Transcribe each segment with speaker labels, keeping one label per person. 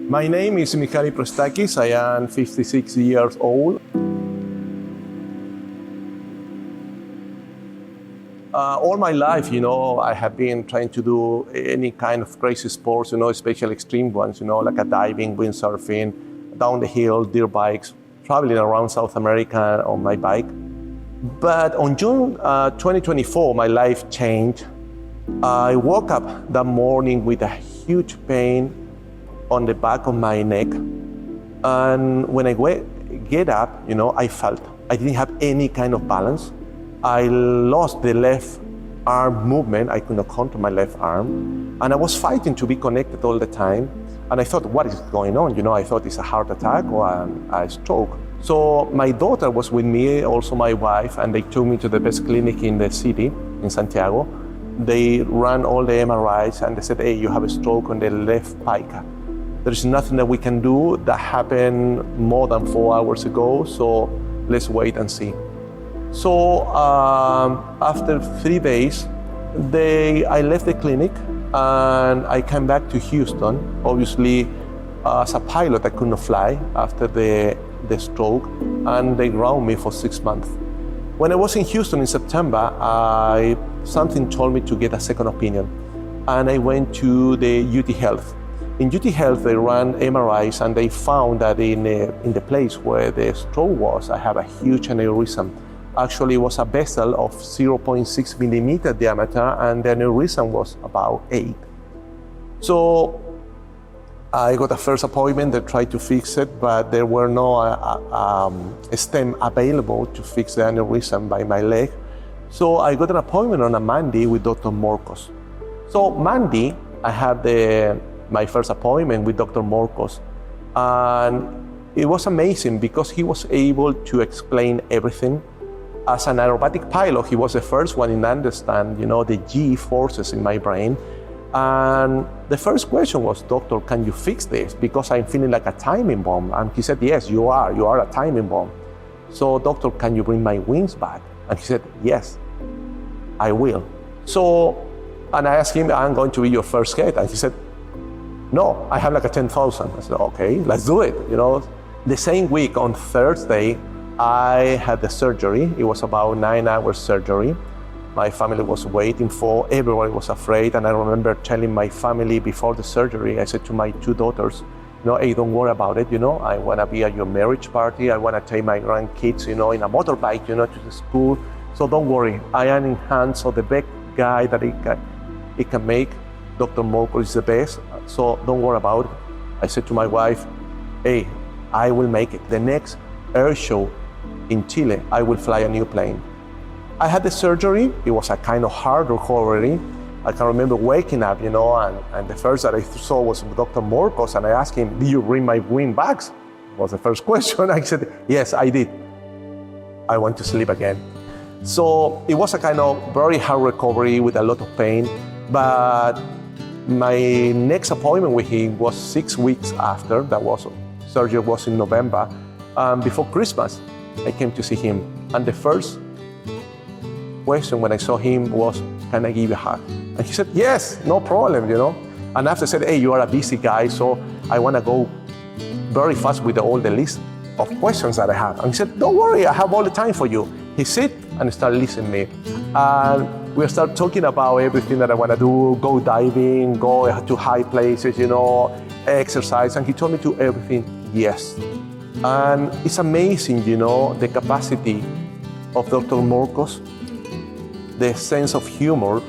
Speaker 1: My name is Mijali. I am 56 years old. All my life, I have been trying to do any kind of crazy sports, especially extreme ones, like a diving, windsurfing, down the hill, dirt bikes, traveling around South America on my bike. But on June 2024, my life changed. I woke up that morning with a huge pain on the back of my neck. And when I get up, I felt I didn't have any kind of balance. I lost the left arm movement. I could not control my left arm. And I was fighting to be connected all the time. And I thought, what is going on? I thought it's a heart attack or a stroke. So my daughter was with me, also my wife, and they took me to the best clinic in the city, in Santiago. They ran all the MRIs and they said, hey, you have a stroke on the left pica. There's nothing that we can do. That happened more than 4 hours ago, so let's wait and see. So after 3 days, I left the clinic and I came back to Houston. Obviously, as a pilot, I could not fly after the stroke, and they grounded me for 6 months. When I was in Houston in September, something told me to get a second opinion, and I went to the UT Health. In UT Health, they ran MRIs, and they found that in the place where the stroke was, I have a huge aneurysm. Actually, it was a vessel of 0.6 millimeter diameter, and the aneurysm was about 8. So I got a first appointment. They tried to fix it, but there were no stem available to fix the aneurysm by my leg. So I got an appointment on a Monday with Dr.Morcos. So Monday, I had my first appointment with Dr.Morcos, and it was amazing because he was able to explain everything. As an aerobatic pilot, he was the first one to understand, the G forces in my brain. And the first question was, doctor, can you fix this? Because I'm feeling like a timing bomb. And he said, yes, you are a timing bomb. So doctor, can you bring my wings back? And he said, yes, I will. So, and I asked him, I'm going to be your first head. And he said, no, I have like a 10,000. I said, okay, let's do it. The same week on Thursday, I had the surgery. It was about 9 hours surgery. My family was waiting everybody was afraid. And I remember telling my family before the surgery, I said to my 2 daughters, hey, don't worry about it. I want to be at your marriage party. I want to take my grandkids, in a motorbike, to the school. So don't worry. I am in hands of the best guy that it can make. Dr.Morcos is the best. So don't worry about it. I said to my wife, hey, I will make it. The next air show in Chile, I will fly a new plane. I had the surgery. It was a kind of hard recovery. I can remember waking up, and the first that I saw was Dr.Morcos, and I asked him, did you bring my wing backs? Was the first question. I said, yes, I did. I want to sleep again. So it was a kind of very hard recovery with a lot of pain, but my next appointment with him was 6 weeks after. Surgery was in November. Before Christmas, I came to see him. And the first question when I saw him was, can I give you a hug? And he said, yes, no problem, And after I said, hey, you are a busy guy, so I want to go very fast with all the list of questions that I have. And he said, don't worry, I have all the time for you. He sit and started listening to me. And we started talking about everything that I want to do, go diving, go to high places, exercise. And he told me to everything, yes. And it's amazing, the capacity of Dr.Morcos. The sense of humor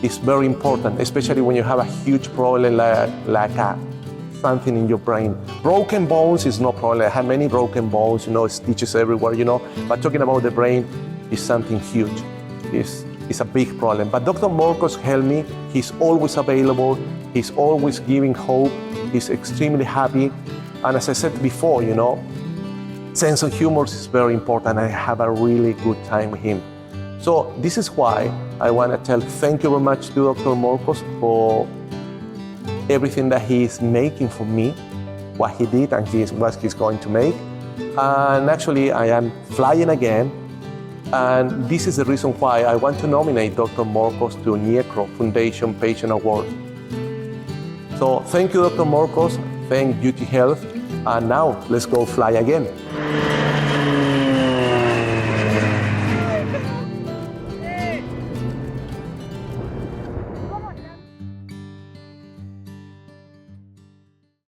Speaker 1: is very important, especially when you have a huge problem like something in your brain. Broken bones is no problem. I have many broken bones, stitches everywhere, But talking about the brain is something huge. It's a big problem. But Dr.Morcos helped me. He's always available. He's always giving hope. He's extremely happy. And as I said before, sense of humor is very important. I have a really good time with him. So this is why I want to thank you very much to Dr.Morcos for everything that he is making for me, what he did and what he's going to make. And actually, I am flying again. And this is the reason why I want to nominate Dr.Morcos to Niekro Foundation Patient Award. So thank you, Dr.Morcos. thank Beauty Health, and now let's go fly again.